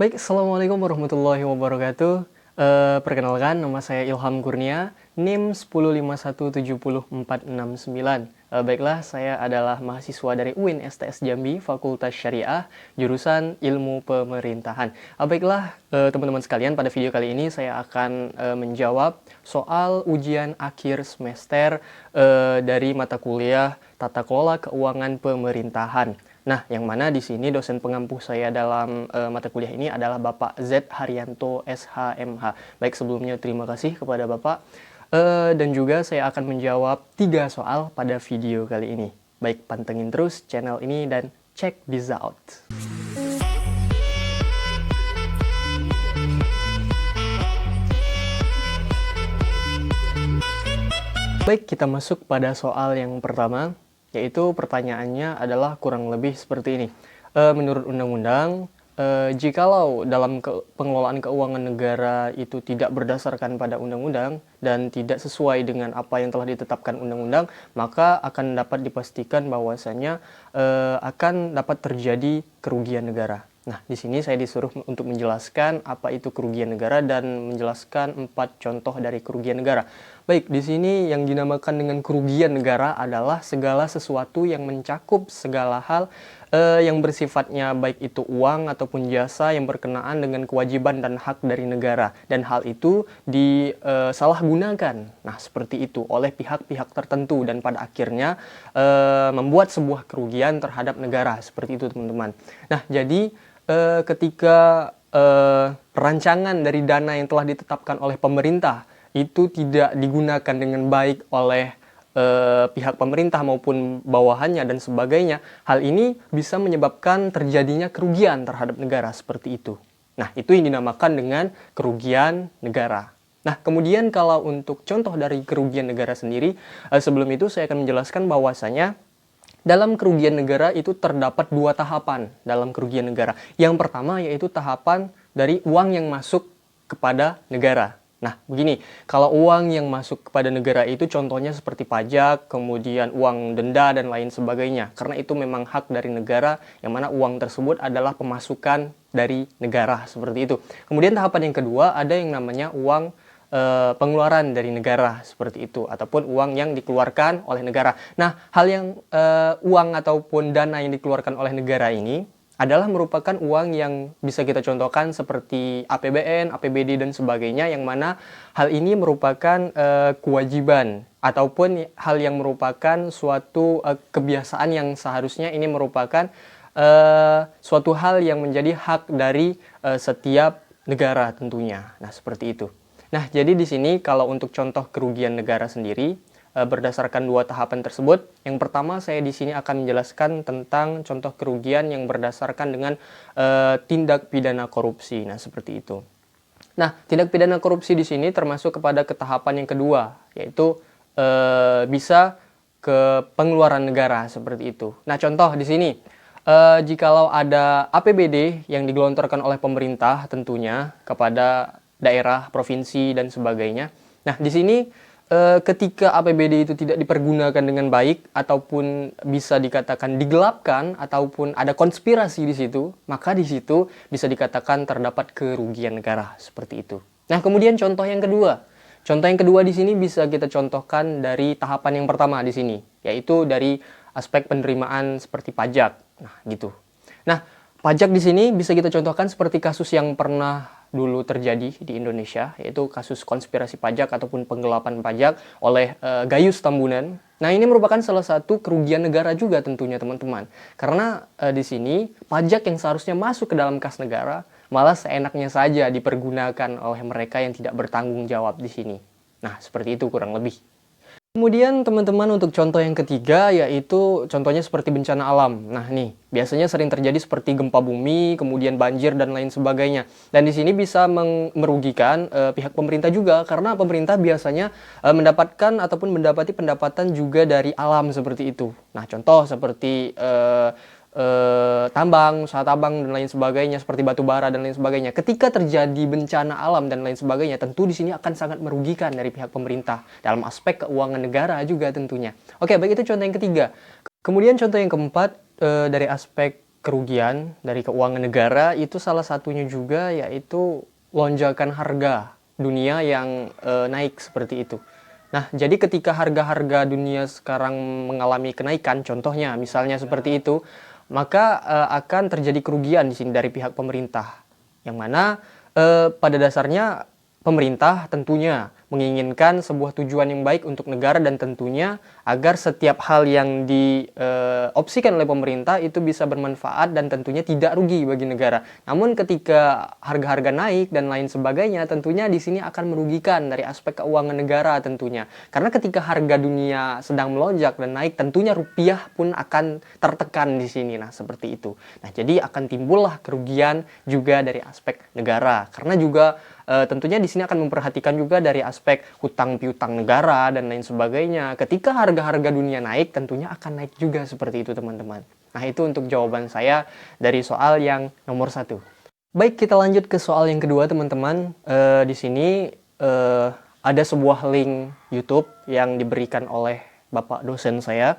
Baik, Assalamualaikum warahmatullahi wabarakatuh. Perkenalkan, nama saya Ilham Kurnia, NIM 151700469. Baiklah, saya adalah mahasiswa dari UIN STS Jambi, Fakultas Syariah, jurusan Ilmu Pemerintahan. Baiklah, teman-teman sekalian, pada video kali ini saya akan menjawab soal ujian akhir semester dari mata kuliah Tata Kelola Keuangan Pemerintahan. Nah, yang mana di sini dosen pengampu saya dalam mata kuliah ini adalah Bapak Z. Haryanto SHMH. Baik, sebelumnya terima kasih kepada Bapak. Dan juga saya akan menjawab 3 soal pada video kali ini. Baik, pantengin terus channel ini dan check this out. Baik, kita masuk pada soal yang pertama, yaitu pertanyaannya adalah kurang lebih seperti ini. Menurut undang-undang, jikalau dalam pengelolaan keuangan negara itu tidak berdasarkan pada undang-undang dan tidak sesuai dengan apa yang telah ditetapkan undang-undang, maka akan dapat dipastikan bahwasanya akan dapat terjadi kerugian negara. Nah, di sini saya disuruh untuk menjelaskan apa itu kerugian negara dan menjelaskan 4 contoh dari kerugian negara. Baik, di sini yang dinamakan dengan kerugian negara adalah segala sesuatu yang mencakup segala hal yang bersifatnya baik itu uang ataupun jasa yang berkenaan dengan kewajiban dan hak dari negara. Dan hal itu disalahgunakan, nah seperti itu, oleh pihak-pihak tertentu dan pada akhirnya membuat sebuah kerugian terhadap negara. Seperti itu, teman-teman. Nah, jadi ketika perancangan dari dana yang telah ditetapkan oleh pemerintah itu tidak digunakan dengan baik oleh pihak pemerintah maupun bawahannya dan sebagainya, hal ini bisa menyebabkan terjadinya kerugian terhadap negara, seperti itu. Nah, itu yang dinamakan dengan kerugian negara. Nah, kemudian kalau untuk contoh dari kerugian negara sendiri, sebelum itu saya akan menjelaskan bahwasanya dalam kerugian negara itu terdapat 2 tahapan dalam kerugian negara. Yang pertama yaitu tahapan dari uang yang masuk kepada negara. Nah, begini, kalau uang yang masuk kepada negara itu contohnya seperti pajak, kemudian uang denda dan lain sebagainya. Karena itu memang hak dari negara, yang mana uang tersebut adalah pemasukan dari negara, seperti itu. Kemudian tahapan yang kedua ada yang namanya uang pengeluaran dari negara, seperti itu, ataupun uang yang dikeluarkan oleh negara. Nah, hal yang uang ataupun dana yang dikeluarkan oleh negara ini adalah merupakan uang yang bisa kita contohkan seperti APBN, APBD dan sebagainya, yang mana hal ini merupakan kewajiban ataupun hal yang merupakan suatu kebiasaan yang seharusnya ini merupakan suatu hal yang menjadi hak dari setiap negara tentunya. Nah, seperti itu. Nah, jadi di sini kalau untuk contoh kerugian negara sendiri, berdasarkan 2 tahapan tersebut, yang pertama saya di sini akan menjelaskan tentang contoh kerugian yang berdasarkan dengan tindak pidana korupsi. Nah, seperti itu. Nah, tindak pidana korupsi di sini termasuk kepada ketahapan yang kedua, yaitu bisa ke pengeluaran negara, seperti itu. Nah, contoh di sini, jikalau ada APBD yang digelontorkan oleh pemerintah tentunya kepada daerah, provinsi, dan sebagainya. Nah, di sini ketika APBD itu tidak dipergunakan dengan baik ataupun bisa dikatakan digelapkan ataupun ada konspirasi di situ, maka di situ bisa dikatakan terdapat kerugian negara, seperti itu. Nah, kemudian contoh yang kedua. Contoh yang kedua di sini bisa kita contohkan dari tahapan yang pertama di sini, yaitu dari aspek penerimaan seperti pajak. Nah, gitu. Nah, pajak di sini bisa kita contohkan seperti kasus yang pernah dulu terjadi di Indonesia, yaitu kasus konspirasi pajak ataupun penggelapan pajak oleh Gayus Tambunan. Nah, ini merupakan salah satu kerugian negara juga tentunya, teman-teman. Karena di sini pajak yang seharusnya masuk ke dalam kas negara malah seenaknya saja dipergunakan oleh mereka yang tidak bertanggung jawab di sini. Nah, seperti itu kurang lebih. Kemudian teman-teman untuk contoh yang ketiga yaitu contohnya seperti bencana alam. Nah, nih biasanya sering terjadi seperti gempa bumi, kemudian banjir dan lain sebagainya. Dan di sini bisa merugikan pihak pemerintah juga karena pemerintah biasanya mendapatkan ataupun mendapati pendapatan juga dari alam seperti itu. Nah, contoh seperti tambang, usaha tambang dan lain sebagainya, seperti batu bara dan lain sebagainya. Ketika terjadi bencana alam dan lain sebagainya, tentu di sini akan sangat merugikan dari pihak pemerintah dalam aspek keuangan negara juga tentunya. Oke, baik, itu contoh yang ketiga. Kemudian contoh yang keempat dari aspek kerugian dari keuangan negara itu salah satunya juga yaitu lonjakan harga dunia yang naik seperti itu. Nah, jadi ketika harga-harga dunia sekarang mengalami kenaikan, contohnya misalnya seperti itu, maka akan terjadi kerugian di sini dari pihak pemerintah. Yang mana pada dasarnya pemerintah tentunya menginginkan sebuah tujuan yang baik untuk negara dan tentunya agar setiap hal yang diopsikan oleh pemerintah itu bisa bermanfaat dan tentunya tidak rugi bagi negara. Namun ketika harga-harga naik dan lain sebagainya, tentunya di sini akan merugikan dari aspek keuangan negara tentunya. Karena ketika harga dunia sedang melonjak dan naik, tentunya rupiah pun akan tertekan di sini. Nah, seperti itu. Nah, jadi akan timbullah kerugian juga dari aspek negara. Karena juga tentunya di sini akan memperhatikan juga dari aspek hutang piutang negara dan lain sebagainya. Ketika harga-harga dunia naik, tentunya akan naik juga seperti itu teman-teman. Nah, itu untuk jawaban saya dari soal yang nomor 1. Baik, kita lanjut ke soal yang kedua teman-teman. Di sini ada sebuah link YouTube yang diberikan oleh Bapak dosen saya.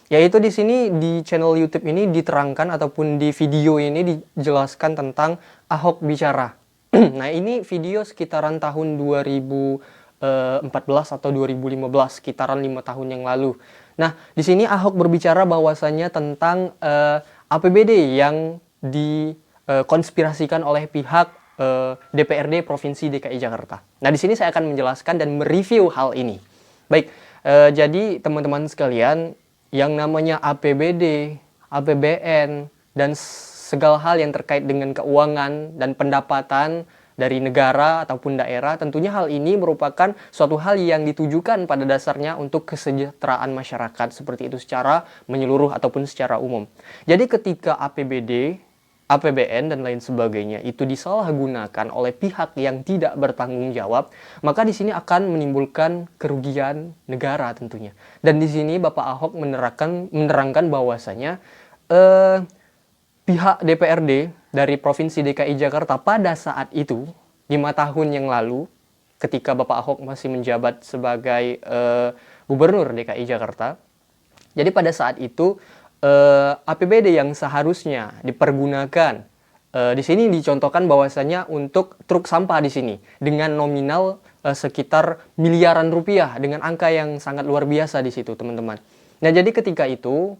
Yaitu di sini di channel YouTube ini diterangkan ataupun di video ini dijelaskan tentang Ahok bicara. Nah, ini video sekitaran tahun 2014 atau 2015, sekitaran 5 tahun yang lalu. Nah, di sini Ahok berbicara bahwasannya tentang APBD yang dikonspirasikan oleh pihak DPRD Provinsi DKI Jakarta. Nah, di sini saya akan menjelaskan dan mereview hal ini. Baik, jadi teman-teman sekalian, yang namanya APBD, APBN, dan segala hal yang terkait dengan keuangan dan pendapatan dari negara ataupun daerah, tentunya hal ini merupakan suatu hal yang ditujukan pada dasarnya untuk kesejahteraan masyarakat, seperti itu secara menyeluruh ataupun secara umum. Jadi ketika APBD, APBN dan lain sebagainya itu disalahgunakan oleh pihak yang tidak bertanggung jawab, maka di sini akan menimbulkan kerugian negara tentunya. Dan di sini Bapak Ahok menerangkan bahwasanya pihak DPRD dari Provinsi DKI Jakarta pada saat itu, 5 tahun yang lalu, ketika Bapak Ahok masih menjabat sebagai Gubernur DKI Jakarta. Jadi pada saat itu, APBD yang seharusnya dipergunakan, di sini dicontohkan bahwasanya untuk truk sampah di sini, dengan nominal sekitar miliaran rupiah, dengan angka yang sangat luar biasa di situ, teman-teman. Nah, jadi ketika itu,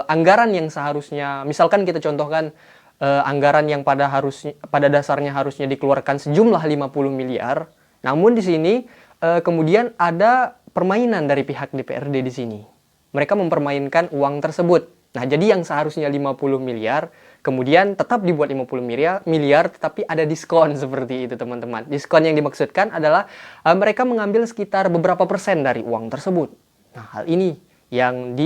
anggaran yang seharusnya, misalkan kita contohkan anggaran yang pada dasarnya harusnya dikeluarkan sejumlah 50 miliar, namun di sini kemudian ada permainan dari pihak DPRD di sini. Mereka mempermainkan uang tersebut. Nah, jadi yang seharusnya 50 miliar, kemudian tetap dibuat 50 miliar, tetapi ada diskon seperti itu, teman-teman. Diskon yang dimaksudkan adalah mereka mengambil sekitar beberapa persen dari uang tersebut. Nah, hal ini yang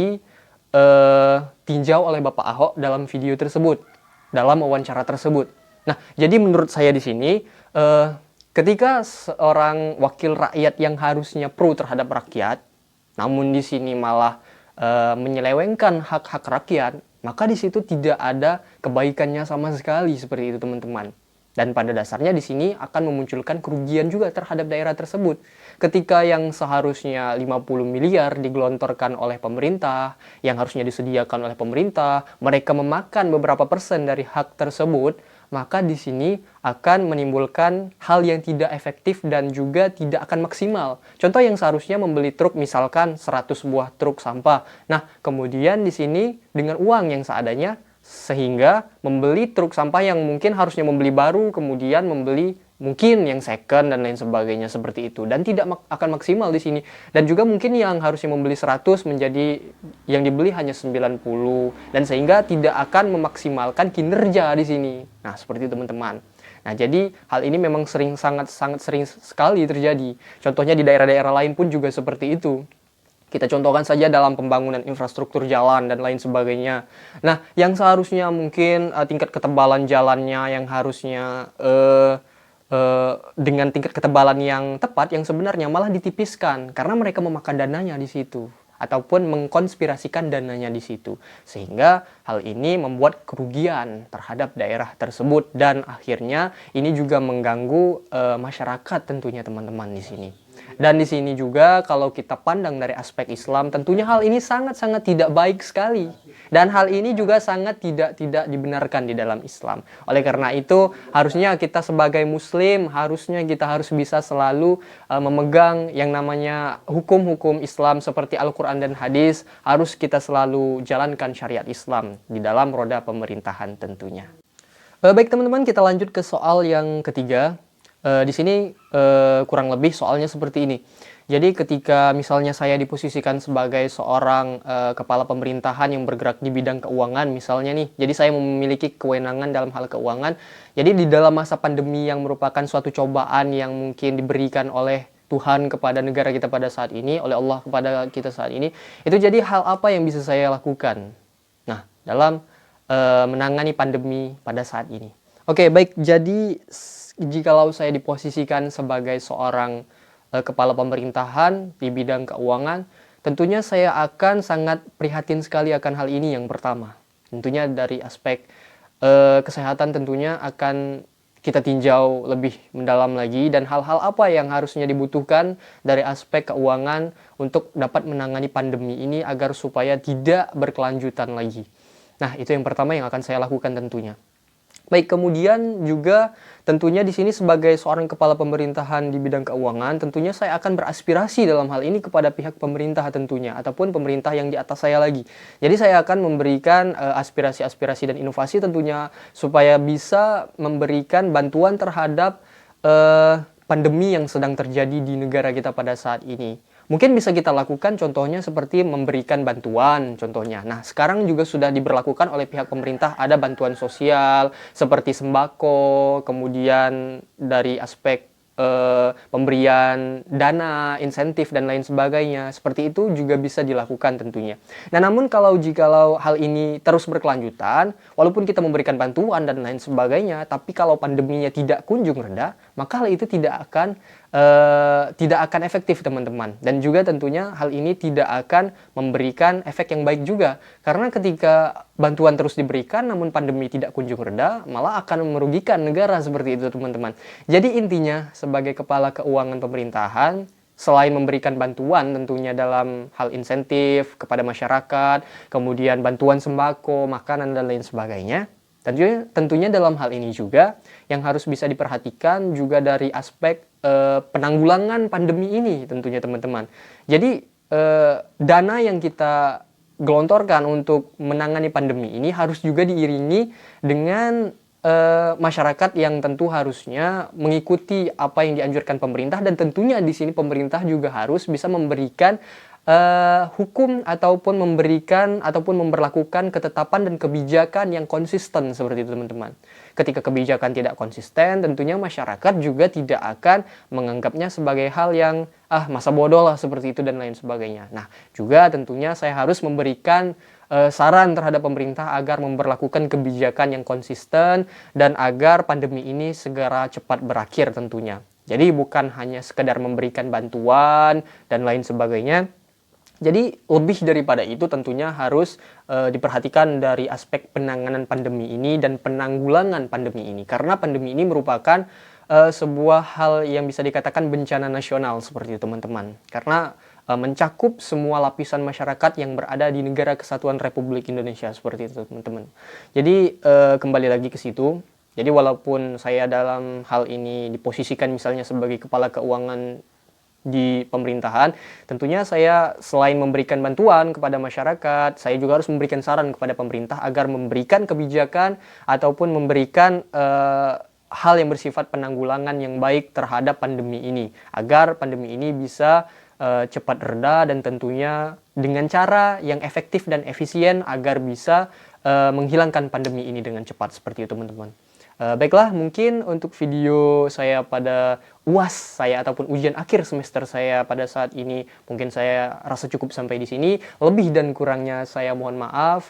tinjau oleh Bapak Ahok dalam video tersebut, dalam wawancara tersebut. Nah, jadi menurut saya di sini, ketika seorang wakil rakyat yang harusnya pro terhadap rakyat, namun di sini malah menyelewengkan hak-hak rakyat, maka di situ tidak ada kebaikannya sama sekali seperti itu, teman-teman. Dan pada dasarnya di sini akan memunculkan kerugian juga terhadap daerah tersebut. Ketika yang seharusnya 50 miliar digelontorkan oleh pemerintah, yang harusnya disediakan oleh pemerintah, mereka memakan beberapa persen dari hak tersebut, maka di sini akan menimbulkan hal yang tidak efektif dan juga tidak akan maksimal. Contoh yang seharusnya membeli truk, misalkan 100 buah truk sampah. Nah, kemudian di sini dengan uang yang seadanya, sehingga membeli truk sampah yang mungkin harusnya membeli baru, kemudian membeli mungkin yang second dan lain sebagainya seperti itu, dan tidak akan maksimal di sini. Dan juga mungkin yang harusnya membeli 100 menjadi yang dibeli hanya 90, dan sehingga tidak akan memaksimalkan kinerja di sini. Nah, seperti itu, teman-teman. Nah, jadi hal ini memang sangat sering sekali terjadi. Contohnya di daerah-daerah lain pun juga seperti itu. Kita contohkan saja dalam pembangunan infrastruktur jalan dan lain sebagainya. Nah, yang seharusnya mungkin tingkat ketebalan jalannya yang harusnya dengan tingkat ketebalan yang tepat, yang sebenarnya malah ditipiskan karena mereka memakan dananya di situ ataupun mengkonspirasikan dananya di situ, sehingga hal ini membuat kerugian terhadap daerah tersebut dan akhirnya ini juga mengganggu masyarakat tentunya, teman-teman, di sini. Dan di sini juga kalau kita pandang dari aspek Islam, tentunya hal ini sangat-sangat tidak baik sekali. Dan hal ini juga sangat tidak dibenarkan di dalam Islam. Oleh karena itu, harusnya kita sebagai muslim, harusnya kita harus bisa selalu memegang yang namanya hukum-hukum Islam seperti Al-Quran dan hadis, harus kita selalu jalankan syariat Islam di dalam roda pemerintahan tentunya. Baik teman-teman, kita lanjut ke soal yang ketiga. Di sini kurang lebih soalnya seperti ini. Jadi ketika misalnya saya diposisikan sebagai seorang kepala pemerintahan yang bergerak di bidang keuangan misalnya nih, jadi saya memiliki kewenangan dalam hal keuangan. Jadi di dalam masa pandemi yang merupakan suatu cobaan yang mungkin diberikan oleh Tuhan kepada negara kita pada saat ini, oleh Allah kepada kita saat ini, itu jadi hal apa yang bisa saya lakukan? Nah, dalam menangani pandemi pada saat ini. Oke, baik. Jadi jikalau saya diposisikan sebagai seorang kepala pemerintahan di bidang keuangan, tentunya saya akan sangat prihatin sekali akan hal ini yang pertama. Tentunya dari aspek kesehatan tentunya akan kita tinjau lebih mendalam lagi dan hal-hal apa yang harusnya dibutuhkan dari aspek keuangan untuk dapat menangani pandemi ini agar supaya tidak berkelanjutan lagi. Nah, itu yang pertama yang akan saya lakukan tentunya. Baik, kemudian juga tentunya di sini sebagai seorang kepala pemerintahan di bidang keuangan, tentunya saya akan beraspirasi dalam hal ini kepada pihak pemerintah tentunya, ataupun pemerintah yang di atas saya lagi. Jadi saya akan memberikan aspirasi-aspirasi dan inovasi tentunya supaya bisa memberikan bantuan terhadap pandemi yang sedang terjadi di negara kita pada saat ini. Mungkin bisa kita lakukan contohnya seperti memberikan bantuan contohnya. Nah, sekarang juga sudah diberlakukan oleh pihak pemerintah ada bantuan sosial seperti sembako, kemudian dari aspek pemberian dana, insentif dan lain sebagainya. Seperti itu juga bisa dilakukan tentunya. Nah, namun jikalau hal ini terus berkelanjutan, walaupun kita memberikan bantuan dan lain sebagainya, tapi kalau pandeminya tidak kunjung reda, maka hal itu tidak akan efektif teman-teman. Dan juga tentunya hal ini tidak akan memberikan efek yang baik juga. Karena ketika bantuan terus diberikan namun pandemi tidak kunjung reda, malah akan merugikan negara seperti itu teman-teman. Jadi intinya sebagai kepala keuangan pemerintahan, selain memberikan bantuan tentunya dalam hal insentif kepada masyarakat, kemudian bantuan sembako, makanan dan lain sebagainya, tentunya dalam hal ini juga yang harus bisa diperhatikan juga dari aspek penanggulangan pandemi ini tentunya teman-teman. Jadi dana yang kita gelontorkan untuk menangani pandemi ini harus juga diiringi dengan masyarakat yang tentu harusnya mengikuti apa yang dianjurkan pemerintah, dan tentunya di sini pemerintah juga harus bisa memberikan hukum ataupun memberlakukan ketetapan dan kebijakan yang konsisten seperti itu teman-teman. Ketika kebijakan tidak konsisten, tentunya masyarakat juga tidak akan menganggapnya sebagai hal yang masa bodoh lah seperti itu dan lain sebagainya. Nah, juga tentunya saya harus memberikan saran terhadap pemerintah agar memberlakukan kebijakan yang konsisten dan agar pandemi ini segera cepat berakhir tentunya. Jadi bukan hanya sekedar memberikan bantuan dan lain sebagainya. Jadi lebih daripada itu tentunya harus diperhatikan dari aspek penanganan pandemi ini dan penanggulangan pandemi ini. Karena pandemi ini merupakan sebuah hal yang bisa dikatakan bencana nasional seperti itu teman-teman. Karena mencakup semua lapisan masyarakat yang berada di Negara Kesatuan Republik Indonesia seperti itu teman-teman. Jadi kembali lagi ke situ. Jadi walaupun saya dalam hal ini diposisikan misalnya sebagai kepala keuangan di pemerintahan, tentunya saya selain memberikan bantuan kepada masyarakat, saya juga harus memberikan saran kepada pemerintah agar memberikan kebijakan ataupun memberikan hal yang bersifat penanggulangan yang baik terhadap pandemi ini, agar pandemi ini bisa cepat reda dan tentunya dengan cara yang efektif dan efisien agar bisa menghilangkan pandemi ini dengan cepat seperti itu teman-teman. Baiklah, mungkin untuk video saya pada UAS saya ataupun ujian akhir semester saya pada saat ini mungkin saya rasa cukup sampai di sini. Lebih dan kurangnya saya mohon maaf.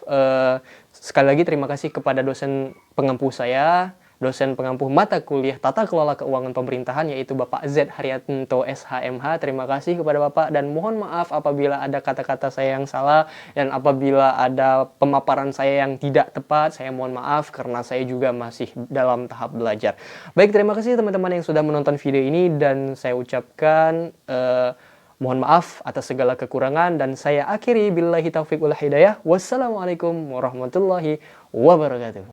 Sekali lagi terima kasih kepada dosen pengampu saya dosen pengampu mata kuliah Tata Kelola Keuangan Pemerintahan, yaitu Bapak Z Haryanto SHMH. Terima kasih kepada Bapak dan mohon maaf apabila ada kata-kata saya yang salah dan apabila ada pemaparan saya yang tidak tepat, saya mohon maaf karena saya juga masih dalam tahap belajar. Baik, terima kasih teman-teman yang sudah menonton video ini dan saya ucapkan mohon maaf atas segala kekurangan dan saya akhiri billahi taufiq wal hidayah. Wassalamualaikum warahmatullahi wabarakatuh.